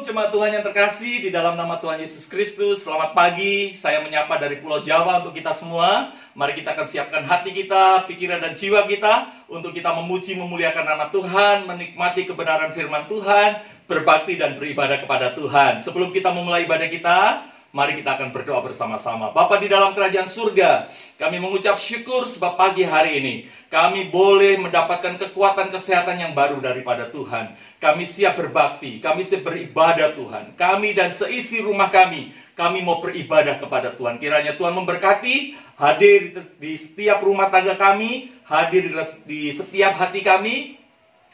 Shalom, jemaat Tuhan yang terkasih, di dalam nama Tuhan Yesus Kristus. Selamat pagi, saya menyapa dari Pulau Jawa untuk kita semua. Mari kita akan siapkan hati kita, pikiran dan jiwa kita untuk kita memuji, memuliakan nama Tuhan, menikmati kebenaran firman Tuhan, berbakti dan beribadah kepada Tuhan. Sebelum kita memulai ibadah kita, mari kita akan berdoa bersama-sama. Bapa di dalam kerajaan surga, kami mengucap syukur sebab pagi hari ini kami boleh mendapatkan kekuatan kesehatan yang baru daripada Tuhan. Kami siap berbakti, kami siap beribadah Tuhan. Kami dan seisi rumah kami mau beribadah kepada Tuhan. Kiranya Tuhan memberkati, hadir di setiap rumah tangga kami, hadir di setiap hati kami,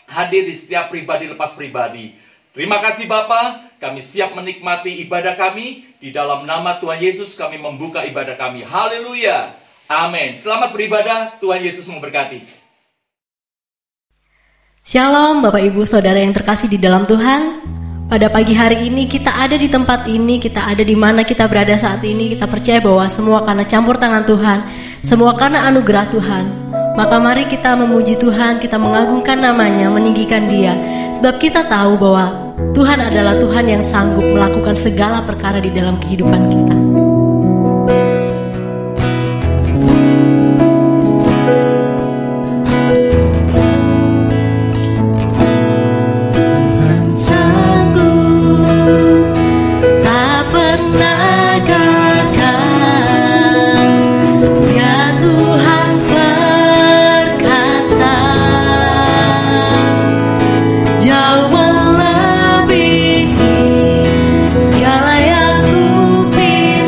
hadir di setiap pribadi lepas pribadi. Terima kasih Bapa, kami siap menikmati ibadah kami. Di dalam nama Tuhan Yesus kami membuka ibadah kami. Haleluya. Amin. Selamat beribadah, Tuhan Yesus memberkati. Shalom Bapak Ibu Saudara yang terkasih di dalam Tuhan. Pada pagi hari ini kita ada di tempat ini, kita ada di mana kita berada saat ini. Kita percaya bahwa semua karena campur tangan Tuhan, semua karena anugerah Tuhan. Maka mari kita memuji Tuhan, kita mengagungkan namanya, meninggikan Dia. Sebab kita tahu bahwa Tuhan adalah Tuhan yang sanggup melakukan segala perkara di dalam kehidupan kita. Jauh melebihi segala yang kupikirkan.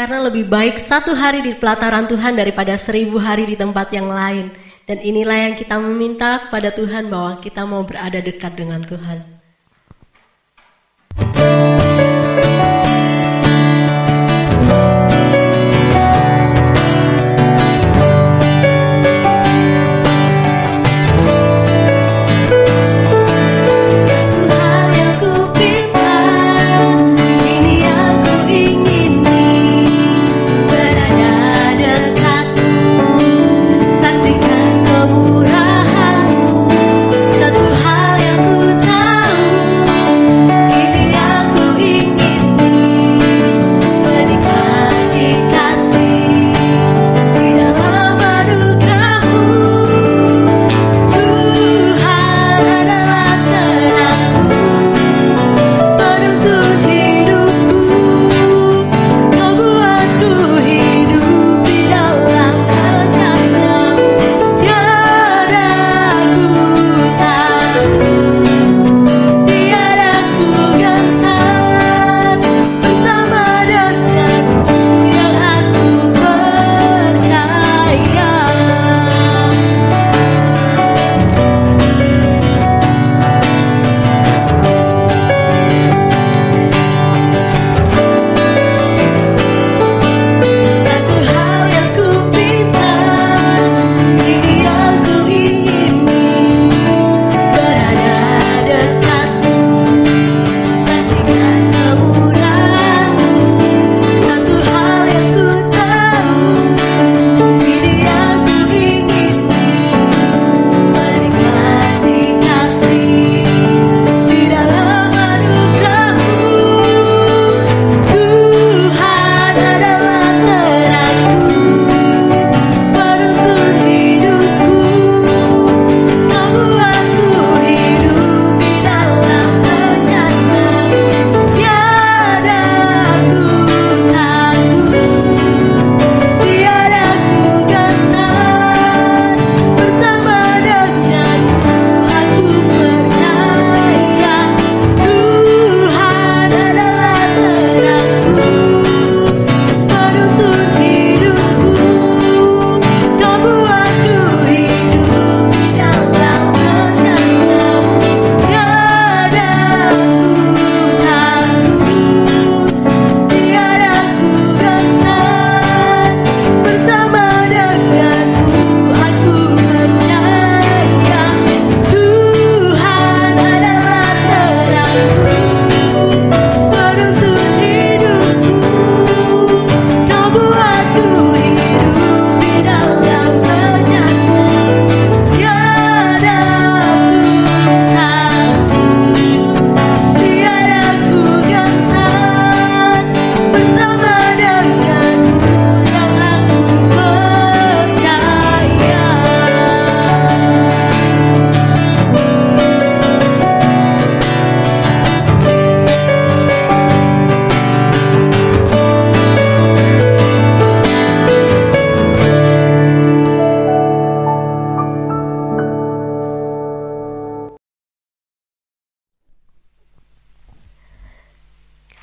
Karena lebih baik 1 hari di pelataran Tuhan daripada 1000 hari di tempat yang lain. Dan inilah yang kita meminta kepada Tuhan, bahwa kita mau berada dekat dengan Tuhan.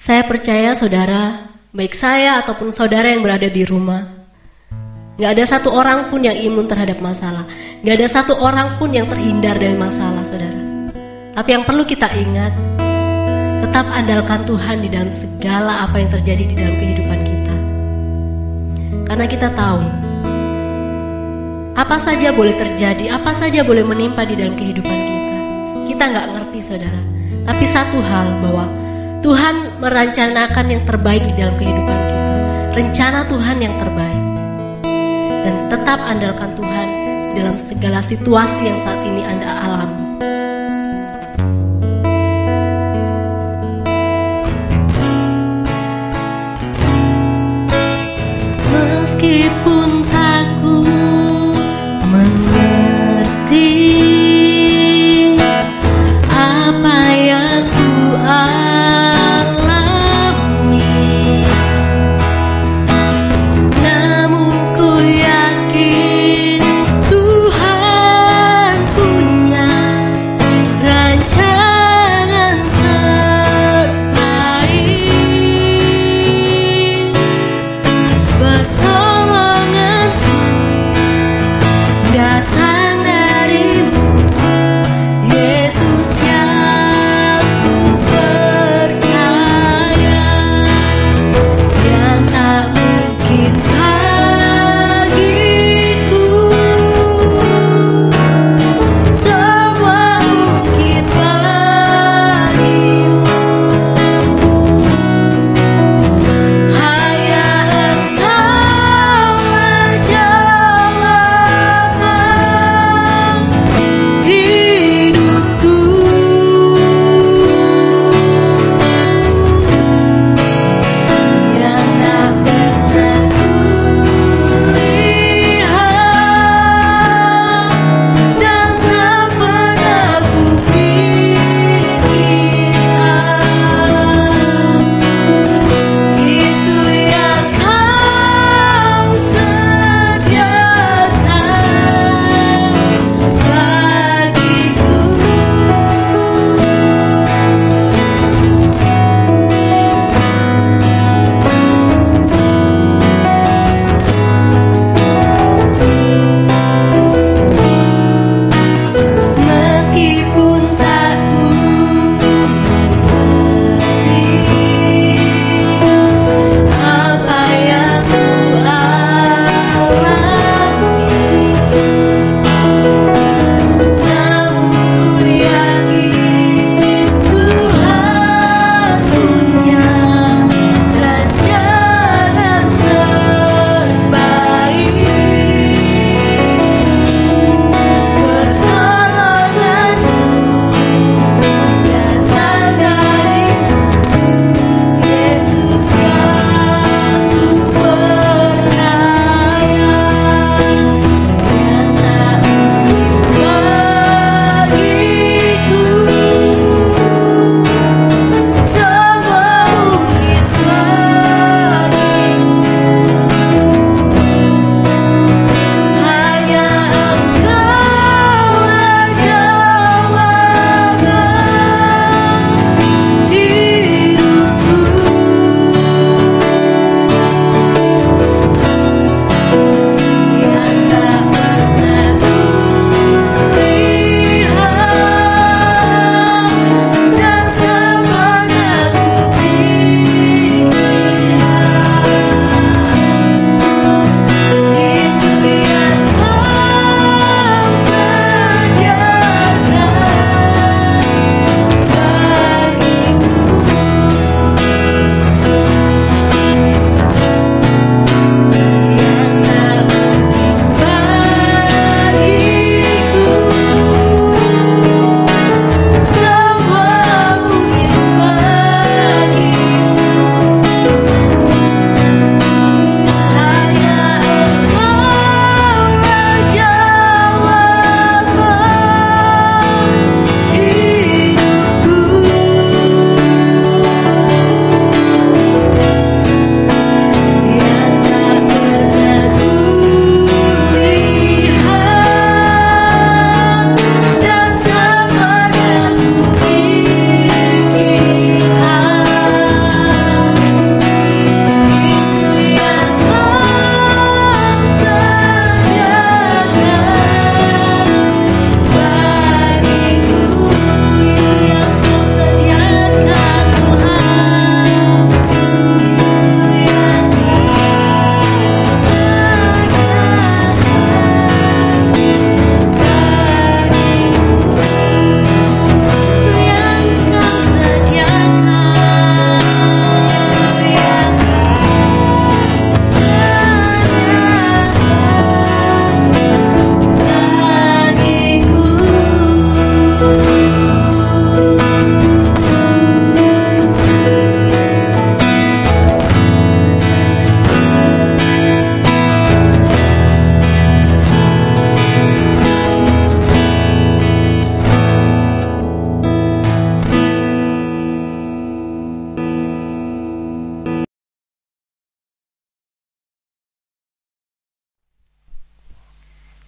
Saya percaya saudara, baik saya ataupun saudara yang berada di rumah, gak ada satu orang pun yang imun terhadap masalah. Gak ada satu orang pun yang terhindar dari masalah, saudara. Tapi yang perlu kita ingat, tetap andalkan Tuhan di dalam segala apa yang terjadi di dalam kehidupan kita. Karena kita tahu, apa saja boleh terjadi, apa saja boleh menimpa di dalam kehidupan kita. Kita gak ngerti, saudara. Tapi satu hal, bahwa Tuhan merencanakan yang terbaik di dalam kehidupan kita. Rencana Tuhan yang terbaik. Dan tetap andalkan Tuhan dalam segala situasi yang saat ini Anda alami. Meskipun takut mengerti apa yang ku alami, namun ku yakin Tuhan punya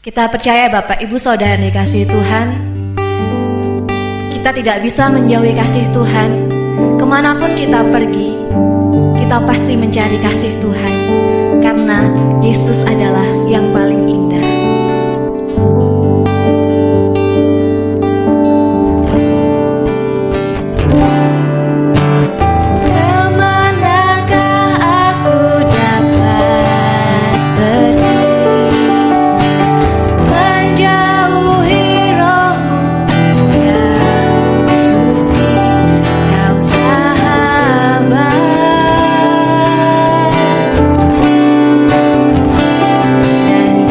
Kita percaya Bapak Ibu Saudara yang dikasihi Tuhan, kita tidak bisa menjauhi kasih Tuhan. Kemanapun kita pergi, kita pasti mencari kasih Tuhan, karena Yesus adalah yang paling indah. Dan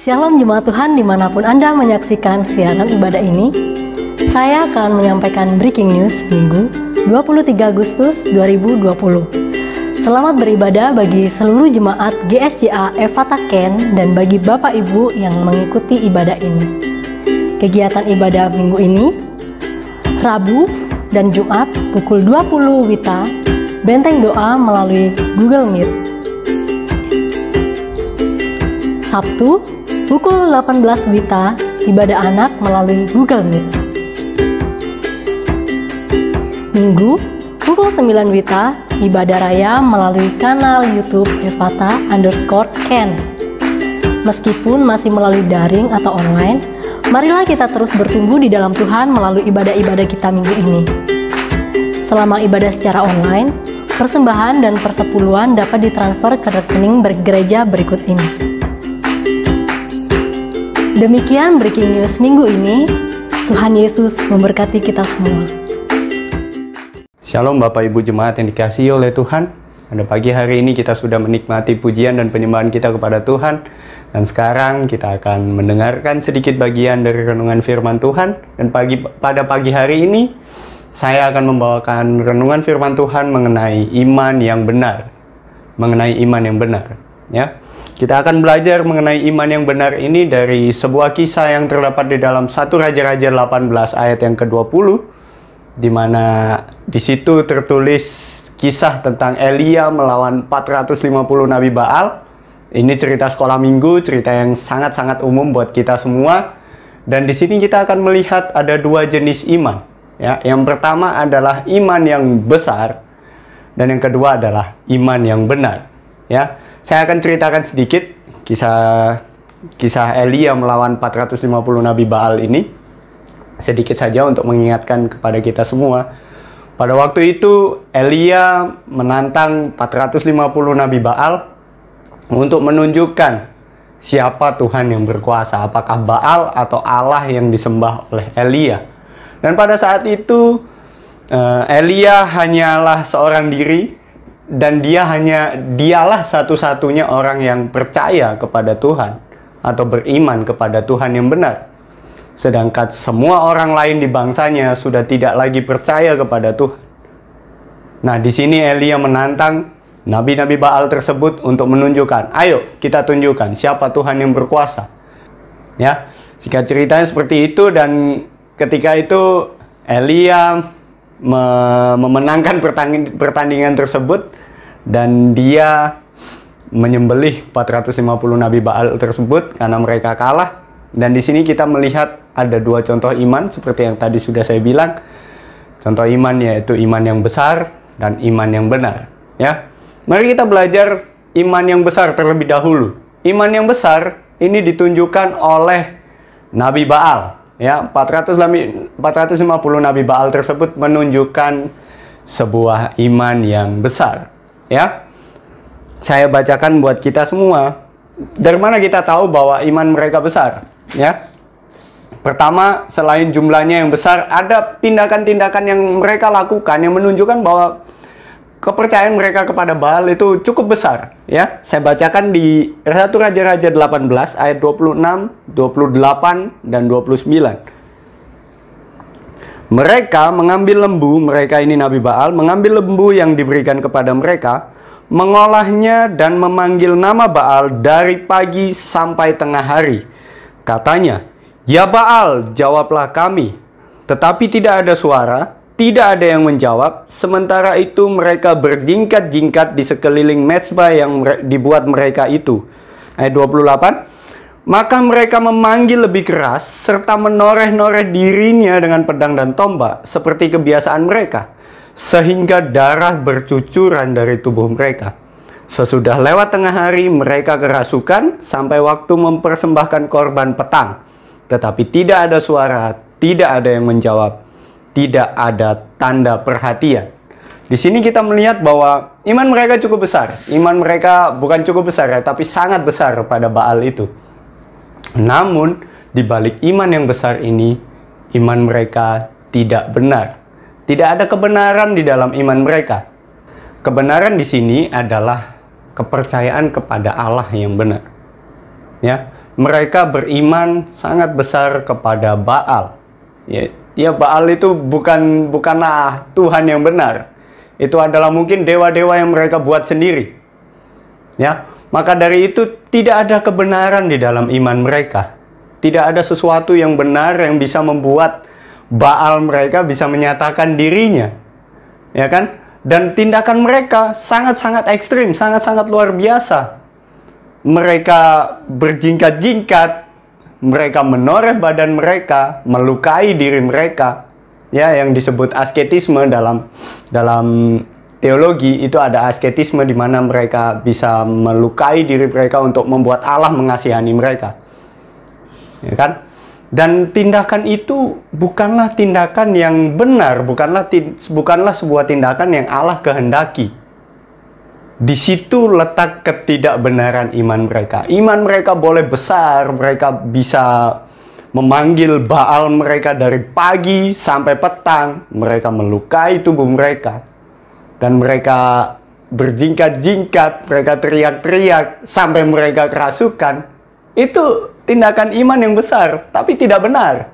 Shalom jemaat Tuhan dimanapun Anda menyaksikan siaran ibadah ini. Saya akan menyampaikan breaking news Minggu 23 Agustus 2020. Selamat beribadah bagi seluruh jemaat GSJA Ephata Ken dan bagi Bapak Ibu yang mengikuti ibadah ini. Kegiatan ibadah minggu ini, Rabu dan Jumat pukul 20 WITA, benteng doa melalui Google Meet. Sabtu pukul 18 WITA, ibadah anak melalui Google Meet. Minggu pukul 9 WITA, ibadah raya melalui kanal YouTube Ephata_Ken. Meskipun masih melalui daring atau online, marilah kita terus bertumbuh di dalam Tuhan melalui ibadah-ibadah kita minggu ini. Selama ibadah secara online, persembahan dan persepuluhan dapat ditransfer ke rekening gereja berikut ini. Demikian breaking news minggu ini. Tuhan Yesus memberkati kita semua. Shalom Bapak Ibu Jemaat yang dikasihi oleh Tuhan. Pada pagi hari ini kita sudah menikmati pujian dan penyembahan kita kepada Tuhan. Dan sekarang kita akan mendengarkan sedikit bagian dari renungan firman Tuhan. Dan pada pagi hari ini saya akan membawakan renungan firman Tuhan mengenai iman yang benar. Mengenai iman yang benar, ya. Kita akan belajar mengenai iman yang benar ini dari sebuah kisah yang terdapat di dalam 1 Raja-Raja 18 ayat yang ke-20, di mana di situ tertulis kisah tentang Elia melawan 450 nabi Baal. Ini cerita sekolah minggu, cerita yang sangat-sangat umum buat kita semua. Dan di sini kita akan melihat ada dua jenis iman. Ya, yang pertama adalah iman yang besar, dan yang kedua adalah iman yang benar. Ya. Saya akan ceritakan sedikit kisah Elia melawan 450 nabi Baal ini. Sedikit saja untuk mengingatkan kepada kita semua. Pada waktu itu Elia menantang 450 nabi Baal untuk menunjukkan siapa Tuhan yang berkuasa, apakah Baal atau Allah yang disembah oleh Elia. Dan pada saat itu Elia hanyalah seorang diri. Dan dialah satu-satunya orang yang percaya kepada Tuhan atau beriman kepada Tuhan yang benar. Sedangkan semua orang lain di bangsanya sudah tidak lagi percaya kepada Tuhan. Nah, di sini Elia menantang nabi-nabi Baal tersebut untuk menunjukkan, ayo kita tunjukkan siapa Tuhan yang berkuasa. Ya, singkat ceritanya seperti itu, dan ketika itu Elia memenangkan pertandingan tersebut, dan dia menyembelih 450 nabi Baal tersebut karena mereka kalah. Dan di sini kita melihat ada dua contoh iman seperti yang tadi sudah saya bilang. Contoh iman yaitu iman yang besar dan iman yang benar, ya. Mari kita belajar iman yang besar terlebih dahulu. Iman yang besar ini ditunjukkan oleh nabi Baal. Ya, 450 nabi Baal tersebut menunjukkan sebuah iman yang besar. Ya, saya bacakan buat kita semua. Dari mana kita tahu bahwa iman mereka besar? Ya, pertama, selain jumlahnya yang besar, ada tindakan-tindakan yang mereka lakukan yang menunjukkan bahwa kepercayaan mereka kepada Baal itu cukup besar. Ya, saya bacakan di 1 Raja-Raja 18 ayat 26, 28, dan 29. Mereka mengambil lembu, mereka ini nabi Baal, mengambil lembu yang diberikan kepada mereka, mengolahnya dan memanggil nama Baal dari pagi sampai tengah hari. Katanya, "Ya Baal, jawablah kami." Tetapi tidak ada suara, tidak ada yang menjawab. Sementara itu mereka berjingkat-jingkat di sekeliling mezbah yang dibuat mereka itu. Ayat 28. Maka mereka memanggil lebih keras, serta menoreh-noreh dirinya dengan pedang dan tombak, seperti kebiasaan mereka, sehingga darah bercucuran dari tubuh mereka. Sesudah lewat tengah hari, mereka kerasukan, sampai waktu mempersembahkan korban petang. Tetapi tidak ada suara, tidak ada yang menjawab, tidak ada tanda perhatian. Di sini kita melihat bahwa iman mereka cukup besar. Iman mereka bukan cukup besar ya, tapi sangat besar pada Baal itu. Namun, di balik iman yang besar ini, iman mereka tidak benar. Tidak ada kebenaran di dalam iman mereka. Kebenaran di sini adalah kepercayaan kepada Allah yang benar. Ya, mereka beriman sangat besar kepada Baal. Ya, Baal itu bukanlah Tuhan yang benar. Itu adalah mungkin dewa-dewa yang mereka buat sendiri. Ya, maka dari itu tidak ada kebenaran di dalam iman mereka. Tidak ada sesuatu yang benar yang bisa membuat Baal mereka bisa menyatakan dirinya. Ya kan? Dan tindakan mereka sangat-sangat ekstrim, sangat-sangat luar biasa. Mereka berjingkat-jingkat, mereka menoreh badan mereka, melukai diri mereka. Ya, yang disebut asketisme dalam teologi itu ada asketisme di mana mereka bisa melukai diri mereka untuk membuat Allah mengasihani mereka. Ya kan? Dan tindakan itu bukanlah tindakan yang benar, bukanlah sebuah tindakan yang Allah kehendaki. Di situ letak ketidakbenaran iman mereka. Iman mereka boleh besar, mereka bisa memanggil Baal mereka dari pagi sampai petang, mereka melukai tubuh mereka. Dan mereka berjingkat-jingkat, mereka teriak-teriak sampai mereka kerasukan. Itu tindakan iman yang besar, tapi tidak benar.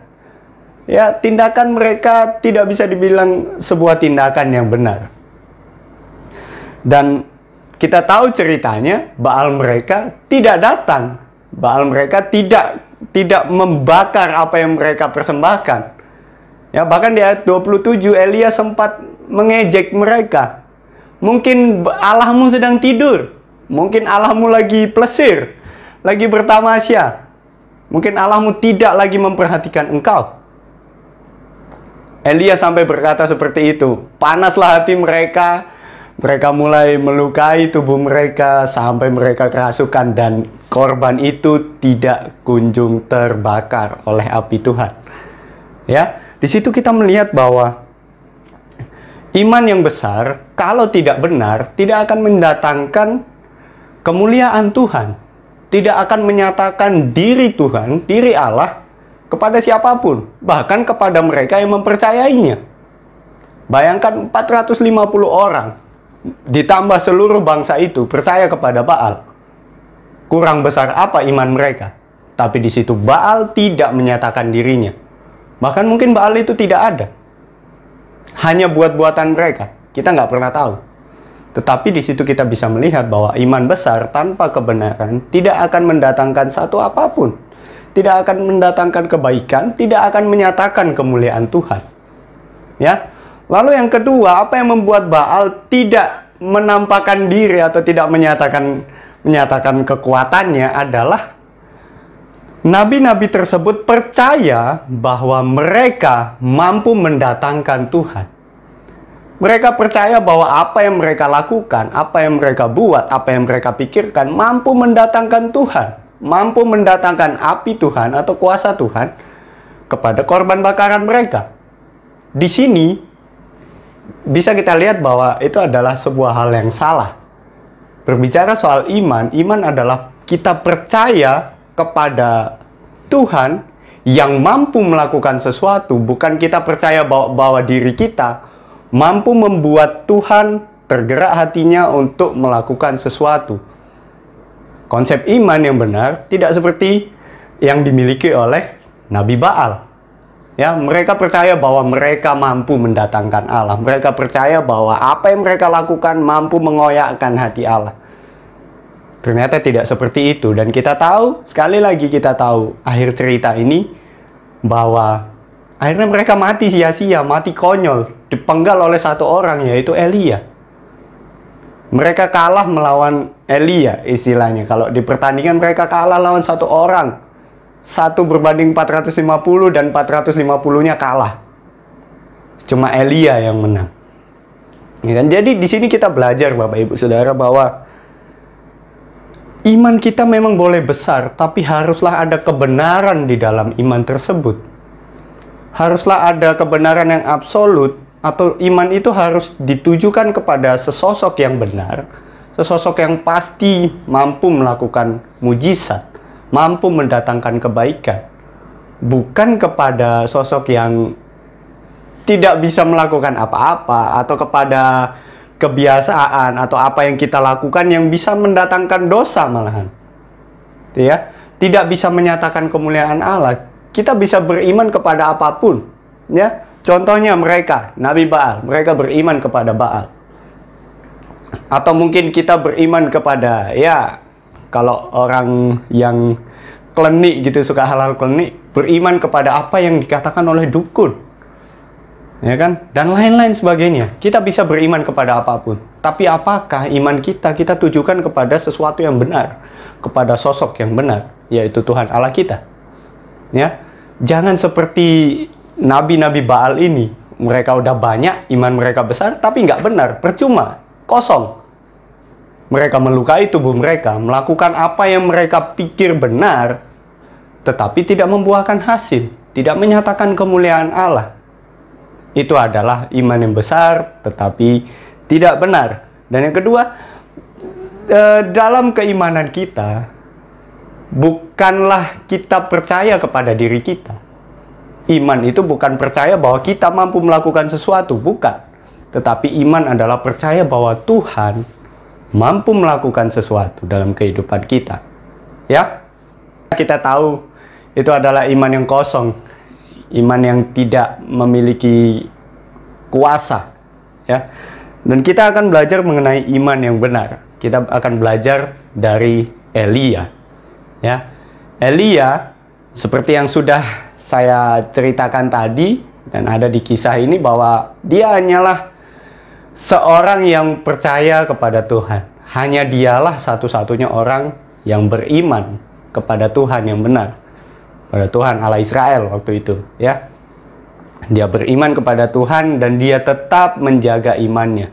Ya, tindakan mereka tidak bisa dibilang sebuah tindakan yang benar. Dan kita tahu ceritanya, Baal mereka tidak datang. Baal mereka tidak membakar apa yang mereka persembahkan. Ya, bahkan di ayat 27 Elia sempat mengejek mereka. Mungkin Allahmu sedang tidur. Mungkin Allahmu lagi plesir, lagi bertamasya. Mungkin Allahmu tidak lagi memperhatikan engkau. Elia sampai berkata seperti itu. Panaslah hati mereka. Mereka mulai melukai tubuh mereka sampai mereka kerasukan, dan korban itu tidak kunjung terbakar oleh api Tuhan. Ya, di situ kita melihat bahwa iman yang besar kalau tidak benar tidak akan mendatangkan kemuliaan Tuhan, tidak akan menyatakan diri Tuhan, diri Allah kepada siapapun, bahkan kepada mereka yang mempercayainya. Bayangkan 450 orang ditambah seluruh bangsa itu percaya kepada Baal. Kurang besar apa iman mereka? Tapi di situ Baal tidak menyatakan dirinya. Bahkan mungkin Baal itu tidak ada. Hanya buat-buatan mereka. Kita nggak pernah tahu. Tetapi di situ kita bisa melihat bahwa iman besar tanpa kebenaran tidak akan mendatangkan satu apapun. Tidak akan mendatangkan kebaikan, tidak akan menyatakan kemuliaan Tuhan. Ya. Lalu yang kedua, apa yang membuat Baal tidak menampakkan diri atau tidak menyatakan kekuatannya adalah nabi-nabi tersebut percaya bahwa mereka mampu mendatangkan Tuhan. Mereka percaya bahwa apa yang mereka lakukan, apa yang mereka buat, apa yang mereka pikirkan mampu mendatangkan Tuhan, mampu mendatangkan api Tuhan atau kuasa Tuhan kepada korban bakaran mereka. Di sini bisa kita lihat bahwa itu adalah sebuah hal yang salah. Berbicara soal iman, iman adalah kita percaya kepada Tuhan yang mampu melakukan sesuatu, bukan kita percaya bahwa diri kita mampu membuat Tuhan tergerak hatinya untuk melakukan sesuatu. Konsep iman yang benar tidak seperti yang dimiliki oleh Nabi Baal. Ya, mereka percaya bahwa mereka mampu mendatangkan Allah. Mereka percaya bahwa apa yang mereka lakukan mampu mengoyakkan hati Allah. Ternyata tidak seperti itu. Dan kita tahu, sekali lagi kita tahu akhir cerita ini, bahwa akhirnya mereka mati sia-sia, mati konyol, dipenggal oleh satu orang, yaitu Elia. Mereka kalah melawan Elia istilahnya. Kalau di pertandingan mereka kalah lawan satu orang. 1 berbanding 450 dan 450-nya kalah. Cuma Elia yang menang. Ya kan? Jadi di sini kita belajar Bapak Ibu Saudara bahwa iman kita memang boleh besar, tapi haruslah ada kebenaran di dalam iman tersebut. Haruslah ada kebenaran yang absolut, atau iman itu harus ditujukan kepada sesosok yang benar, sesosok yang pasti mampu melakukan mujizat, mampu mendatangkan kebaikan, bukan kepada sosok yang tidak bisa melakukan apa-apa, atau kepada kebiasaan atau apa yang kita lakukan yang bisa mendatangkan dosa malahan. Ya. tidak bisa menyatakan kemuliaan Allah, kita bisa beriman kepada apapun, ya. Contohnya mereka, Nabi Baal, mereka beriman kepada Baal. Atau mungkin kita beriman kepada, ya, kalau orang yang klenik gitu, suka hal-hal klenik, beriman kepada apa yang dikatakan oleh dukun, ya kan, dan lain-lain sebagainya. Kita bisa beriman kepada apapun, tapi apakah iman kita tujukan kepada sesuatu yang benar, kepada sosok yang benar, yaitu Tuhan Allah kita, ya. Jangan seperti nabi-nabi Baal ini, mereka udah banyak, iman mereka besar, tapi nggak benar, percuma, kosong. Mereka melukai tubuh mereka, melakukan apa yang mereka pikir benar, tetapi tidak membuahkan hasil, tidak menyatakan kemuliaan Allah. Itu adalah iman yang besar, tetapi tidak benar. Dan yang kedua, dalam keimanan kita, bukanlah kita percaya kepada diri kita. Iman itu bukan percaya bahwa kita mampu melakukan sesuatu, bukan. Tetapi iman adalah percaya bahwa Tuhan mampu melakukan sesuatu dalam kehidupan kita. Ya, kita tahu itu adalah iman yang kosong, iman yang tidak memiliki kuasa, ya. Dan kita akan belajar mengenai iman yang benar. Kita akan belajar dari Elia, ya. Elia, seperti yang sudah saya ceritakan tadi dan ada di kisah ini, bahwa dia hanyalah seorang yang percaya kepada Tuhan. Hanya dialah satu-satunya orang yang beriman kepada Tuhan yang benar, pada Tuhan Allah Israel waktu itu, ya. Dia beriman kepada Tuhan dan dia tetap menjaga imannya.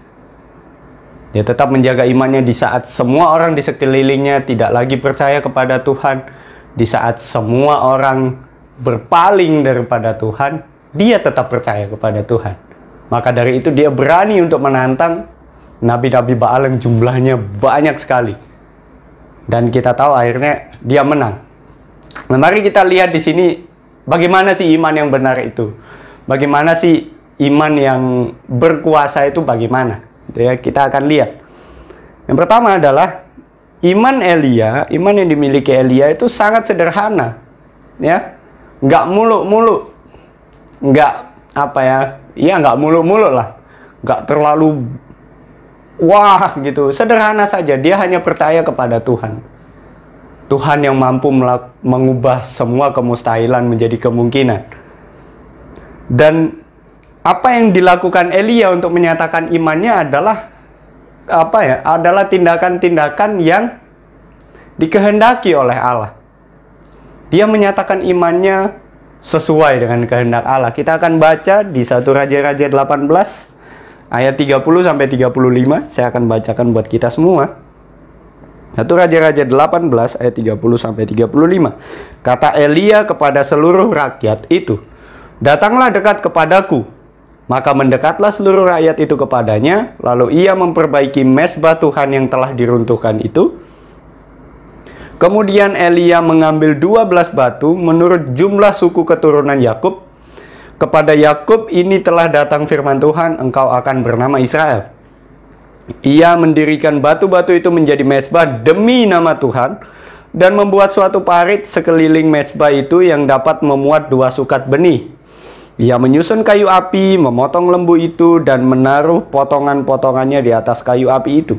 Dia tetap menjaga imannya di saat semua orang di sekelilingnya tidak lagi percaya kepada Tuhan, di saat semua orang berpaling daripada Tuhan, dia tetap percaya kepada Tuhan. Maka dari itu dia berani untuk menantang nabi-nabi Baal yang jumlahnya banyak sekali. Dan kita tahu akhirnya dia menang. Nah, mari kita lihat di sini bagaimana sih iman yang benar itu. Bagaimana sih iman yang berkuasa itu bagaimana? Ya, kita akan lihat. Yang pertama adalah iman Elia, iman yang dimiliki Elia itu sangat sederhana. Ya. Nggak muluk-muluk. Nggak apa ya? Iya, nggak muluk-muluk lah. Nggak terlalu wah gitu. Sederhana saja. Dia hanya percaya kepada Tuhan. Tuhan yang mampu mengubah semua kemustahilan menjadi kemungkinan. Dan apa yang dilakukan Elia untuk menyatakan imannya adalah apa ya? Adalah tindakan-tindakan yang dikehendaki oleh Allah. Dia menyatakan imannya sesuai dengan kehendak Allah. Kita akan baca di 1 Raja-Raja 18 ayat 30 sampai 35. Saya akan bacakan buat kita semua. 1 Raja-Raja 18 ayat 30 sampai 35. Kata Elia kepada seluruh rakyat itu, "Datanglah dekat kepadaku." Maka mendekatlah seluruh rakyat itu kepadanya, lalu ia memperbaiki mezbah Tuhan yang telah diruntuhkan itu. Kemudian Elia mengambil 12 batu menurut jumlah suku keturunan Yakub. Kepada Yakub ini telah datang firman Tuhan, engkau akan bernama Israel. Ia mendirikan batu-batu itu menjadi mezbah demi nama Tuhan, dan membuat suatu parit sekeliling mezbah itu yang dapat memuat 2 sukat benih. Ia menyusun kayu api, memotong lembu itu, dan menaruh potongan-potongannya di atas kayu api itu.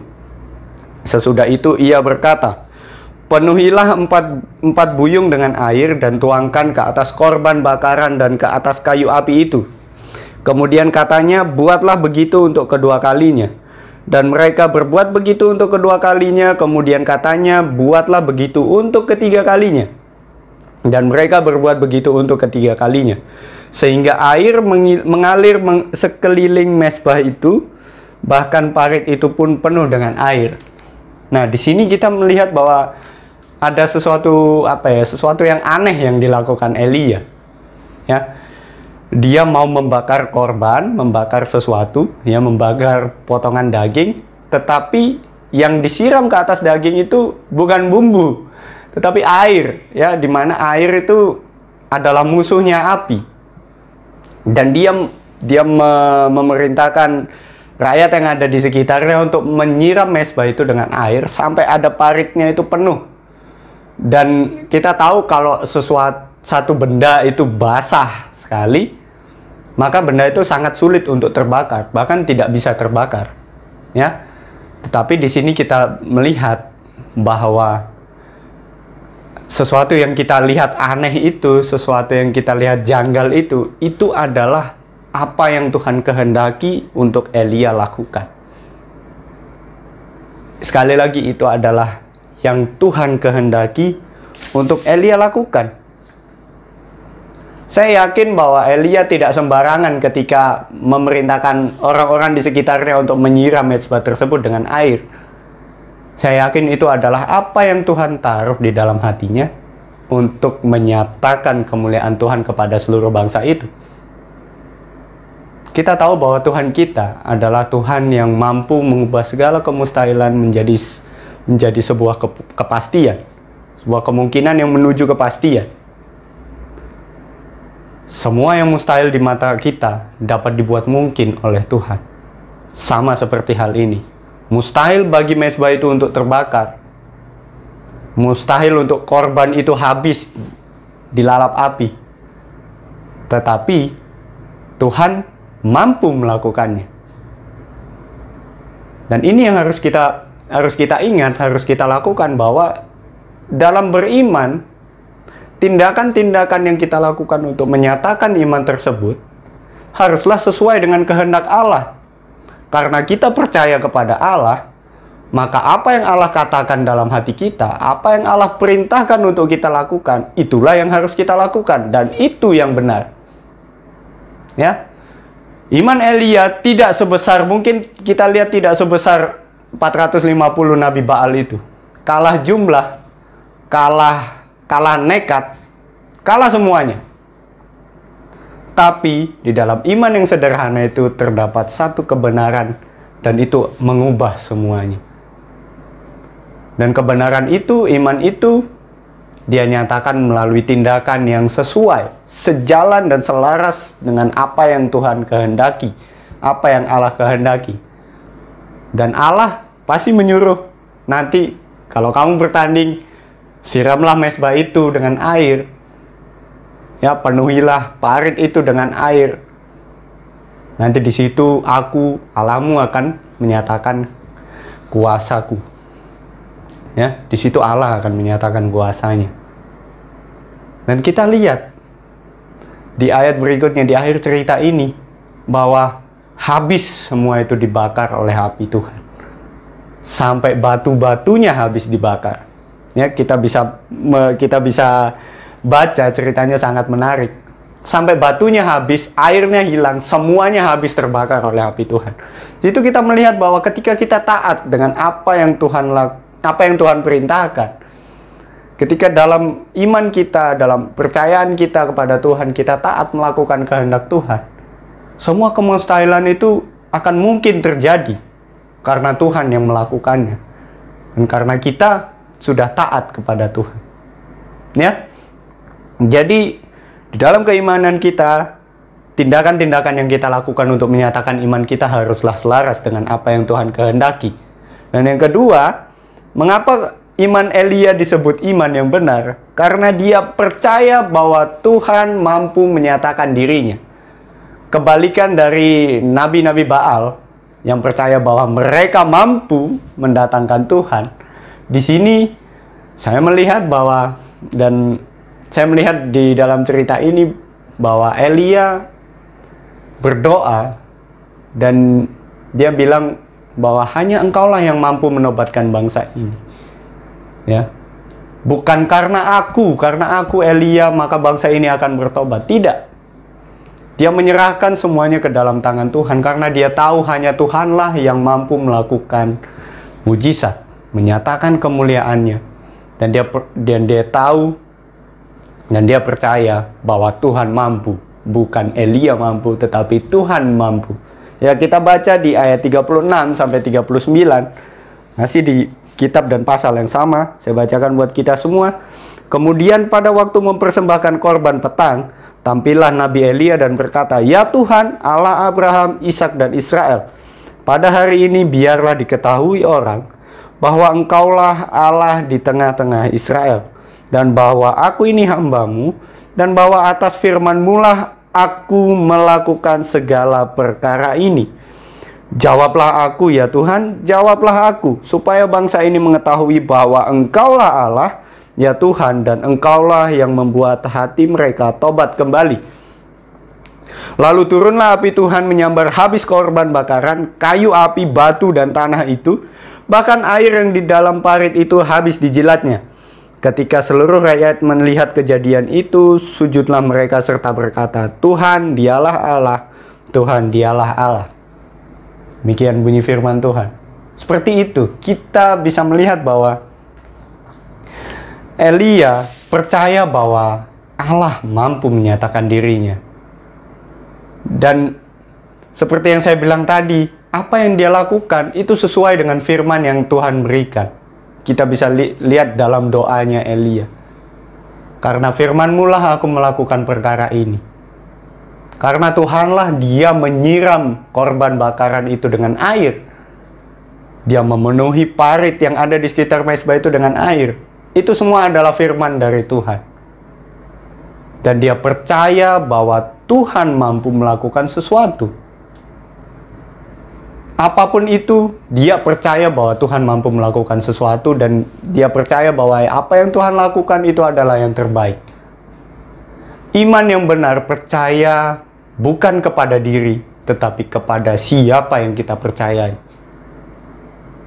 Sesudah itu ia berkata, penuhilah 4 buyung dengan air dan tuangkan ke atas korban bakaran dan ke atas kayu api itu. Kemudian katanya, buatlah begitu untuk kedua kalinya. Dan mereka berbuat begitu untuk kedua kalinya. Kemudian katanya, buatlah begitu untuk ketiga kalinya. Dan mereka berbuat begitu untuk ketiga kalinya. Sehingga air mengalir sekeliling mezbah itu, bahkan parit itu pun penuh dengan air. Nah, di sini kita melihat bahwa ada sesuatu sesuatu yang aneh yang dilakukan Elia. Ya. Dia mau membakar korban, membakar sesuatu, ya, membakar potongan daging, tetapi yang disiram ke atas daging itu bukan bumbu, tetapi air, ya, di mana air itu adalah musuhnya api. Dan dia memerintahkan rakyat yang ada di sekitarnya untuk menyiram mezbah itu dengan air sampai ada paritnya itu penuh. Dan kita tahu kalau satu benda itu basah sekali, maka benda itu sangat sulit untuk terbakar, bahkan tidak bisa terbakar. Ya. Tetapi di sini kita melihat bahwa sesuatu yang kita lihat aneh itu, sesuatu yang kita lihat janggal itu adalah apa yang Tuhan kehendaki untuk Elia lakukan. Sekali lagi, itu adalah yang Tuhan kehendaki untuk Elia lakukan. Saya yakin bahwa Elia tidak sembarangan ketika memerintahkan orang-orang di sekitarnya untuk menyiram mezbah tersebut dengan air. Saya yakin itu adalah apa yang Tuhan taruh di dalam hatinya untuk menyatakan kemuliaan Tuhan kepada seluruh bangsa itu. Kita tahu bahwa Tuhan kita adalah Tuhan yang mampu mengubah segala kemustahilan menjadi sebuah kepastian, sebuah kemungkinan yang menuju kepastian. Semua yang mustahil di mata kita dapat dibuat mungkin oleh Tuhan. Sama seperti hal ini. Mustahil bagi mezbah itu untuk terbakar. Mustahil untuk korban itu habis dilalap api. Tetapi Tuhan mampu melakukannya. Dan ini yang harus kita ingat, harus kita lakukan, bahwa dalam beriman, tindakan-tindakan yang kita lakukan untuk menyatakan iman tersebut haruslah sesuai dengan kehendak Allah. Karena kita percaya kepada Allah, maka apa yang Allah katakan dalam hati kita, apa yang Allah perintahkan untuk kita lakukan, itulah yang harus kita lakukan, dan itu yang benar. Ya. Iman Elia tidak sebesar, mungkin kita lihat tidak sebesar 450 Nabi Baal itu. Kalah jumlah, kalah nekat, kalah semuanya. Tapi di dalam iman yang sederhana itu terdapat satu kebenaran, dan itu mengubah semuanya. Dan kebenaran itu, iman itu, dia nyatakan melalui tindakan yang sesuai, sejalan dan selaras dengan apa yang Tuhan kehendaki, apa yang Allah kehendaki. Dan Allah pasti menyuruh, nanti kalau kamu bertanding, siramlah mezbah itu dengan air. Ya, penuhilah parit itu dengan air. Nanti di situ aku, Allahmu, akan menyatakan kuasaku. Ya, di situ Allah akan menyatakan kuasanya. Dan kita lihat di ayat berikutnya, di akhir cerita ini, bahwa habis semua itu dibakar oleh api Tuhan. Sampai batu-batunya habis dibakar. Ya, kita bisa baca, ceritanya sangat menarik. Sampai batunya habis, airnya hilang, semuanya habis terbakar oleh api Tuhan. Itu kita melihat bahwa ketika kita taat dengan apa yang Tuhan perintahkan, ketika dalam iman kita, dalam percayaan kita kepada Tuhan, kita taat melakukan kehendak Tuhan, semua kemustahilan itu akan mungkin terjadi karena Tuhan yang melakukannya, dan karena kita sudah taat kepada Tuhan. Ya, jadi di dalam keimanan kita, tindakan-tindakan yang kita lakukan untuk menyatakan iman kita haruslah selaras dengan apa yang Tuhan kehendaki. Dan yang kedua, mengapa iman Elia disebut iman yang benar? Karena dia percaya bahwa Tuhan mampu menyatakan dirinya. Kebalikan dari nabi-nabi Baal yang percaya bahwa mereka mampu mendatangkan Tuhan. Di sini saya melihat di dalam cerita ini bahwa Elia berdoa dan dia bilang bahwa hanya Engkaulah yang mampu menobatkan bangsa ini. Ya. Bukan karena aku Elia maka bangsa ini akan bertobat. Tidak. Dia menyerahkan semuanya ke dalam tangan Tuhan karena dia tahu hanya Tuhanlah yang mampu melakukan mujizat, menyatakan kemuliaannya. Dan dia tahu dan dia percaya bahwa Tuhan mampu, bukan Elia mampu, tetapi Tuhan mampu. Ya, kita baca di ayat 36 sampai 39. Masih di kitab dan pasal yang sama, saya bacakan buat kita semua. Kemudian pada waktu mempersembahkan korban petang, tampillah Nabi Elia dan berkata, "Ya Tuhan, Allah Abraham, Ishak dan Israel, pada hari ini biarlah diketahui orang bahwa Engkaulah Allah di tengah-tengah Israel, dan bahwa aku ini hamba-Mu, dan bahwa atas firman-Mu lah aku melakukan segala perkara ini. Jawablah aku ya Tuhan, jawablah aku, supaya bangsa ini mengetahui bahwa Engkaulah Allah, ya Tuhan, dan Engkaulah yang membuat hati mereka tobat kembali. Lalu turunlah api Tuhan menyambar habis korban bakaran, kayu api, batu, dan tanah itu, bahkan air yang di dalam parit itu habis dijilatnya. Ketika seluruh rakyat melihat kejadian itu, sujudlah mereka serta berkata, Tuhan dialah Allah, Tuhan dialah Allah. Demikian bunyi firman Tuhan. Seperti itu, kita bisa melihat bahwa Elia percaya bahwa Allah mampu menyatakan dirinya. Dan seperti yang saya bilang tadi, apa yang dia lakukan itu sesuai dengan firman yang Tuhan berikan. Kita bisa lihat dalam doanya Elia. Karena firman-Mu lah aku melakukan perkara ini. Karena Tuhanlah dia menyiram korban bakaran itu dengan air. Dia memenuhi parit yang ada di sekitar mezbah itu dengan air. Itu semua adalah firman dari Tuhan. Dan dia percaya bahwa Tuhan mampu melakukan sesuatu. Apapun itu, dia percaya bahwa Tuhan mampu melakukan sesuatu, dan dia percaya bahwa apa yang Tuhan lakukan itu adalah yang terbaik. Iman yang benar percaya bukan kepada diri, tetapi kepada siapa yang kita percayai.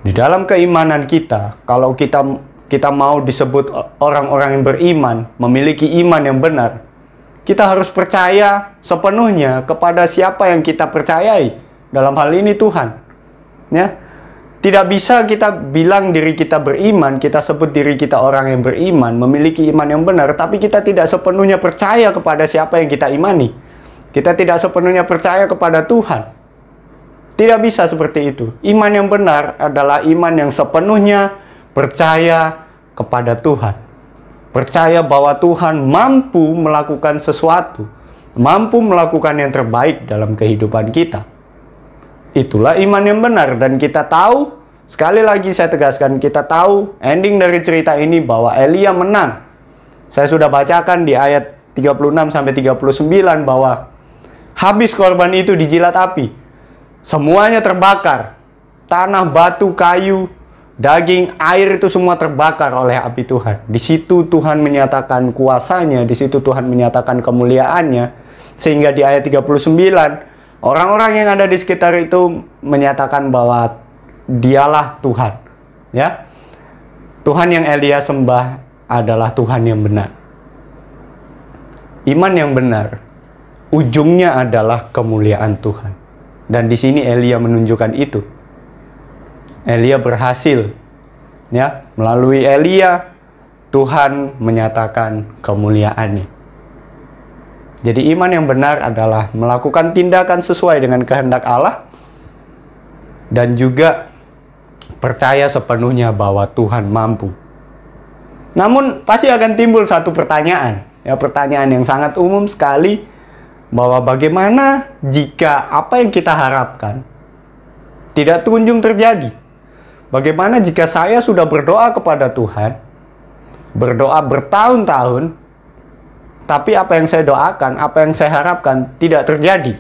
Di dalam keimanan kita, kalau kita mau disebut orang-orang yang beriman, memiliki iman yang benar, kita harus percaya sepenuhnya kepada siapa yang kita percayai. Dalam hal ini Tuhan. Ya. Tidak bisa kita bilang diri kita beriman, kita sebut diri kita orang yang beriman, memiliki iman yang benar, tapi kita tidak sepenuhnya percaya kepada siapa yang kita imani. Kita tidak sepenuhnya percaya kepada Tuhan. Tidak bisa seperti itu. Iman yang benar adalah iman yang sepenuhnya percaya kepada Tuhan. Percaya bahwa Tuhan mampu melakukan sesuatu, mampu melakukan yang terbaik dalam kehidupan kita. Itulah iman yang benar, dan kita tahu, sekali lagi saya tegaskan, kita tahu ending dari cerita ini bahwa Elia menang. Saya sudah bacakan di ayat 36-39 bahwa habis korban itu dijilat api, semuanya terbakar. Tanah, batu, kayu, daging, air itu semua terbakar oleh api Tuhan. Di situ Tuhan menyatakan kuasanya, di situ Tuhan menyatakan kemuliaannya. Sehingga di ayat 39, orang-orang yang ada di sekitar itu menyatakan bahwa dialah Tuhan. Ya, Tuhan yang Elia sembah adalah Tuhan yang benar. Iman yang benar ujungnya adalah kemuliaan Tuhan. Dan di sini Elia menunjukkan itu. Elia berhasil. Ya, melalui Elia Tuhan menyatakan kemuliaannya. Jadi iman yang benar adalah melakukan tindakan sesuai dengan kehendak Allah, dan juga percaya sepenuhnya bahwa Tuhan mampu. Namun pasti akan timbul satu pertanyaan, ya, pertanyaan yang sangat umum sekali, bahwa bagaimana jika apa yang kita harapkan tidak kunjung terjadi? Bagaimana jika saya sudah berdoa kepada Tuhan, berdoa bertahun-tahun, tapi apa yang saya doakan, apa yang saya harapkan tidak terjadi?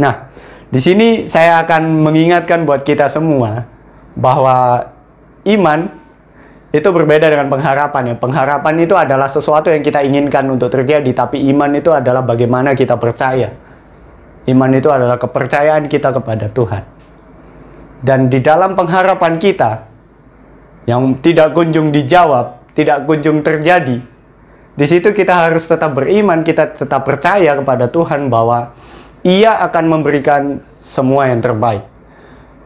Nah, di sini saya akan mengingatkan buat kita semua bahwa iman itu berbeda dengan pengharapan. Ya, pengharapan itu adalah sesuatu yang kita inginkan untuk terjadi, tapi iman itu adalah bagaimana kita percaya. Iman itu adalah kepercayaan kita kepada Tuhan. Dan di dalam pengharapan kita yang tidak kunjung dijawab, tidak kunjung terjadi, di situ kita harus tetap beriman, kita tetap percaya kepada Tuhan bahwa Ia akan memberikan semua yang terbaik.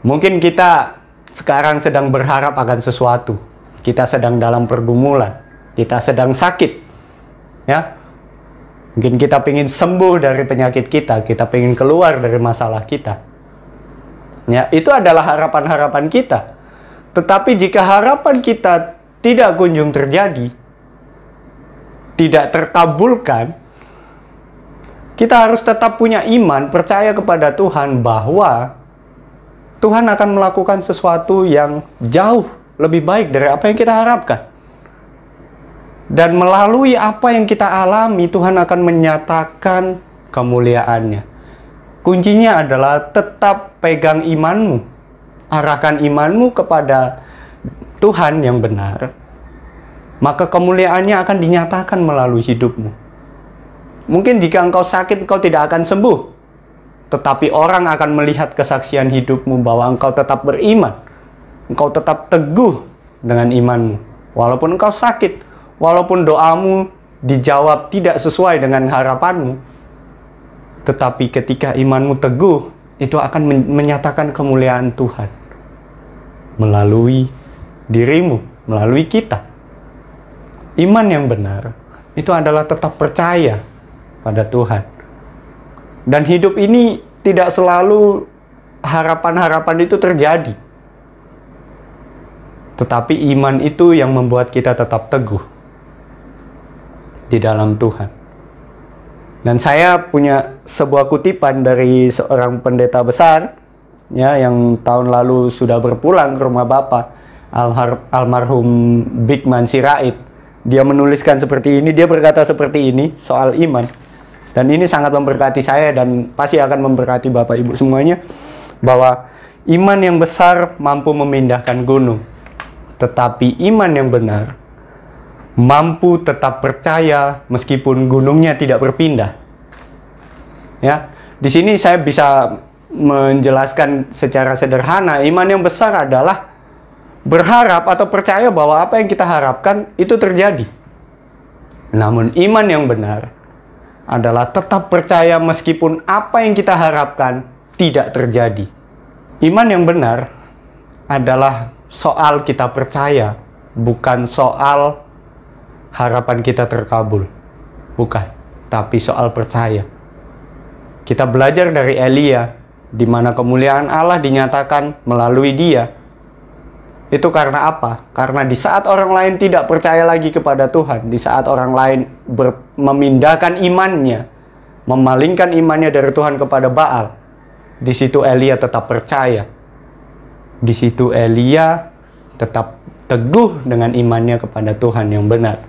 Mungkin kita sekarang sedang berharap akan sesuatu. Kita sedang dalam pergumulan, kita sedang sakit, ya. Mungkin kita ingin sembuh dari penyakit kita ingin keluar dari masalah kita. Ya, itu adalah harapan-harapan kita. Tetapi jika harapan kita tidak kunjung terjadi, tidak terkabulkan, kita harus tetap punya iman, percaya kepada Tuhan bahwa Tuhan akan melakukan sesuatu yang jauh lebih baik dari apa yang kita harapkan. Dan melalui apa yang kita alami, Tuhan akan menyatakan kemuliaannya. Kuncinya adalah tetap pegang imanmu. Arahkan imanmu kepada Tuhan yang benar. Maka kemuliaannya akan dinyatakan melalui hidupmu. Mungkin jika engkau sakit, engkau tidak akan sembuh. Tetapi orang akan melihat kesaksian hidupmu bahwa engkau tetap beriman. Engkau tetap teguh dengan imanmu. Walaupun engkau sakit, walaupun doamu dijawab tidak sesuai dengan harapanmu, tetapi ketika imanmu teguh, itu akan menyatakan kemuliaan Tuhan melalui dirimu, melalui kita. Iman yang benar itu adalah tetap percaya pada Tuhan. Dan hidup ini tidak selalu harapan-harapan itu terjadi. Tetapi iman itu yang membuat kita tetap teguh di dalam Tuhan. Dan saya punya sebuah kutipan dari seorang pendeta besar, ya, yang tahun lalu sudah berpulang ke rumah Bapa, almarhum Bigman Sirait. Dia menuliskan seperti ini, dia berkata seperti ini soal iman. Dan ini sangat memberkati saya dan pasti akan memberkati Bapak Ibu semuanya, bahwa iman yang besar mampu memindahkan gunung, tetapi iman yang benar mampu tetap percaya meskipun gunungnya tidak berpindah. Ya, di sini saya bisa menjelaskan secara sederhana, iman yang besar adalah berharap atau percaya bahwa apa yang kita harapkan itu terjadi. Namun iman yang benar adalah tetap percaya meskipun apa yang kita harapkan tidak terjadi. Iman yang benar adalah soal kita percaya, bukan soal harapan kita terkabul. Bukan, tapi soal percaya. Kita belajar dari Elia, di mana kemuliaan Allah dinyatakan melalui dia. Itu karena apa? Karena di saat orang lain tidak percaya lagi kepada Tuhan, di saat orang lain memindahkan imannya, memalingkan imannya dari Tuhan kepada Baal, di situ Elia tetap percaya. Di situ Elia tetap teguh dengan imannya kepada Tuhan yang benar.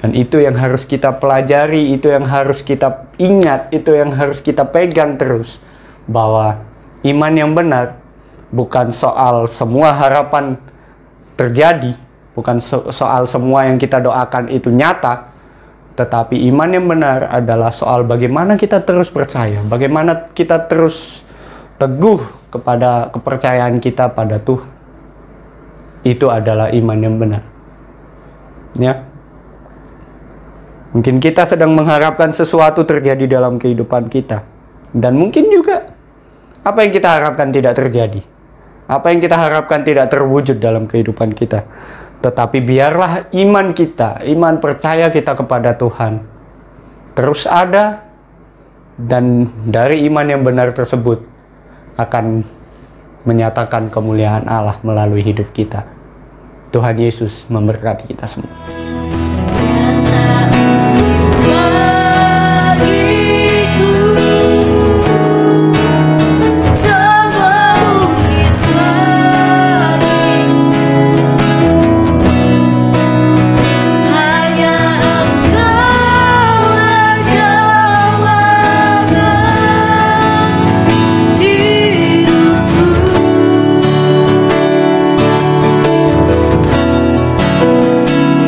Dan itu yang harus kita pelajari, itu yang harus kita ingat, itu yang harus kita pegang terus. Bahwa iman yang benar bukan soal semua harapan terjadi, bukan soal semua yang kita doakan itu nyata, tetapi iman yang benar adalah soal bagaimana kita terus percaya, bagaimana kita terus teguh kepada kepercayaan kita pada Tuhan. Itu adalah iman yang benar. Ya. Mungkin kita sedang mengharapkan sesuatu terjadi dalam kehidupan kita. Dan mungkin juga apa yang kita harapkan tidak terjadi. Apa yang kita harapkan tidak terwujud dalam kehidupan kita. Tetapi biarlah iman kita, iman percaya kita kepada Tuhan terus ada. Dan dari iman yang benar tersebut akan menyatakan kemuliaan Allah melalui hidup kita. Tuhan Yesus memberkati kita semua.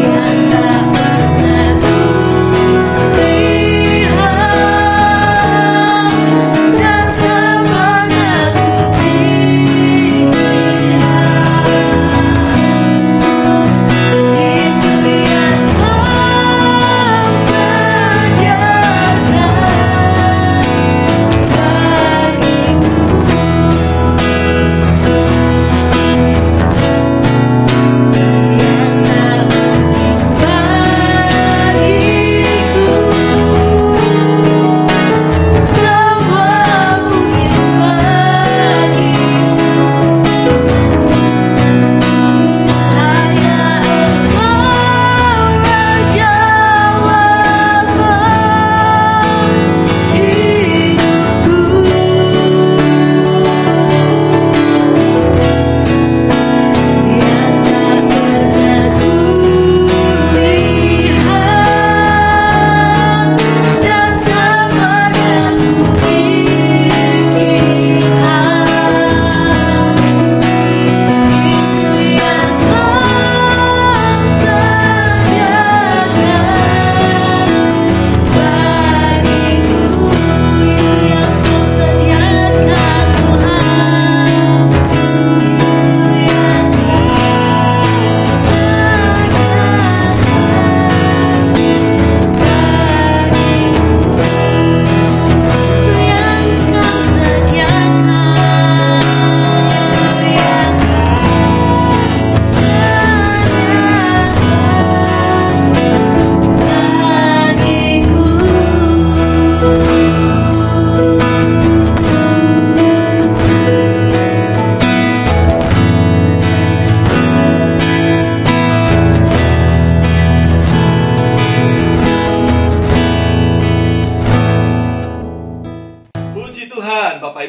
Yang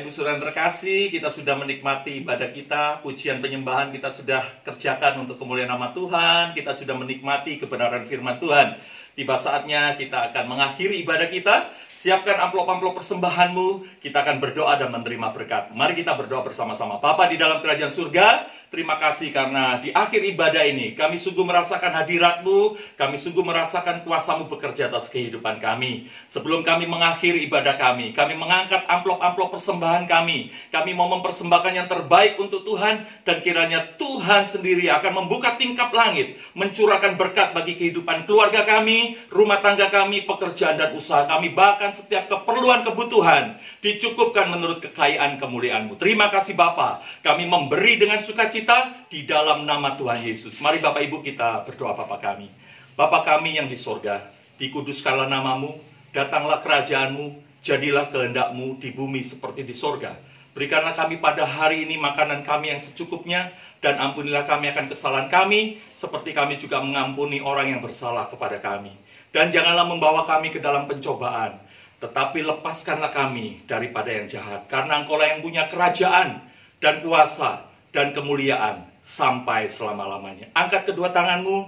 Ibu Saudara yang terkasih, kita sudah menikmati ibadah kita, pujian penyembahan kita sudah kerjakan untuk kemuliaan nama Tuhan, kita sudah menikmati kebenaran firman Tuhan. Tiba saatnya kita akan mengakhiri ibadah kita. Siapkan amplop-amplop persembahanmu, kita akan berdoa dan menerima berkat. Mari kita berdoa bersama-sama. Bapa di dalam kerajaan surga, terima kasih karena di akhir ibadah ini kami sungguh merasakan hadirat-Mu, kami sungguh merasakan kuasa-Mu bekerja atas kehidupan kami. Sebelum kami mengakhiri ibadah kami mengangkat amplop-amplop persembahan kami mau mempersembahkan yang terbaik untuk Tuhan, dan kiranya Tuhan sendiri akan membuka tingkap langit, mencurahkan berkat bagi kehidupan keluarga kami, rumah tangga kami, pekerjaan dan usaha kami, bahkan setiap keperluan kebutuhan dicukupkan menurut kekayaan kemuliaan-Mu. Terima kasih Bapa, kami memberi dengan sukacita di dalam nama Tuhan Yesus. Mari Bapak Ibu kita berdoa. Bapa kami, Bapa kami yang di sorga, dikuduskanlah namamu, datanglah kerajaan-Mu, jadilah kehendak-Mu di bumi seperti di sorga. Berikanlah kami pada hari ini makanan kami yang secukupnya, dan ampunilah kami akan kesalahan kami, seperti kami juga mengampuni orang yang bersalah kepada kami. Dan janganlah membawa kami ke dalam pencobaan, tetapi lepaskanlah kami daripada yang jahat. Karena Engkau-lah yang punya kerajaan dan kuasa dan kemuliaan sampai selama-lamanya. Angkat kedua tanganmu,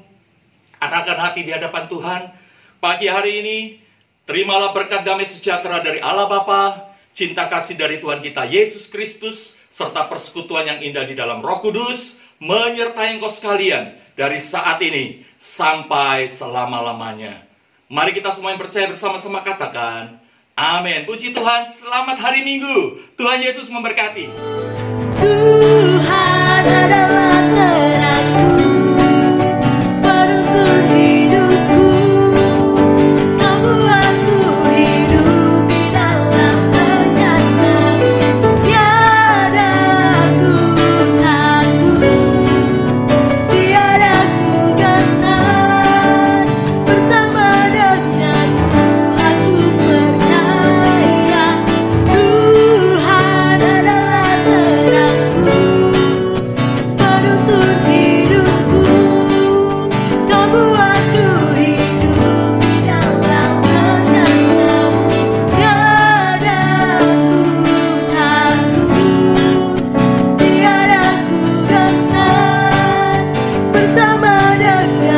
arahkan hati di hadapan Tuhan. Pagi hari ini, terimalah berkat damai sejahtera dari Allah Bapa, cinta kasih dari Tuhan kita Yesus Kristus, serta persekutuan yang indah di dalam Roh Kudus, menyertai engkau sekalian dari saat ini sampai selama-lamanya. Mari kita semua yang percaya bersama-sama katakan, amin. Puji Tuhan, selamat hari Minggu. Tuhan Yesus memberkati. Tuhan adalah terangku, penuntun hidupku. Kamu aku hidup di dalam rencana-Mu. Tiada aku takut, tiada aku gentar. Bersama denganmu aku percaya. Tuhan adalah terangku, penuntun hidupku. Kamu aku hidup di dalam rencana-Mu. Tiada aku takut, tiada aku gentar. Bersama dengan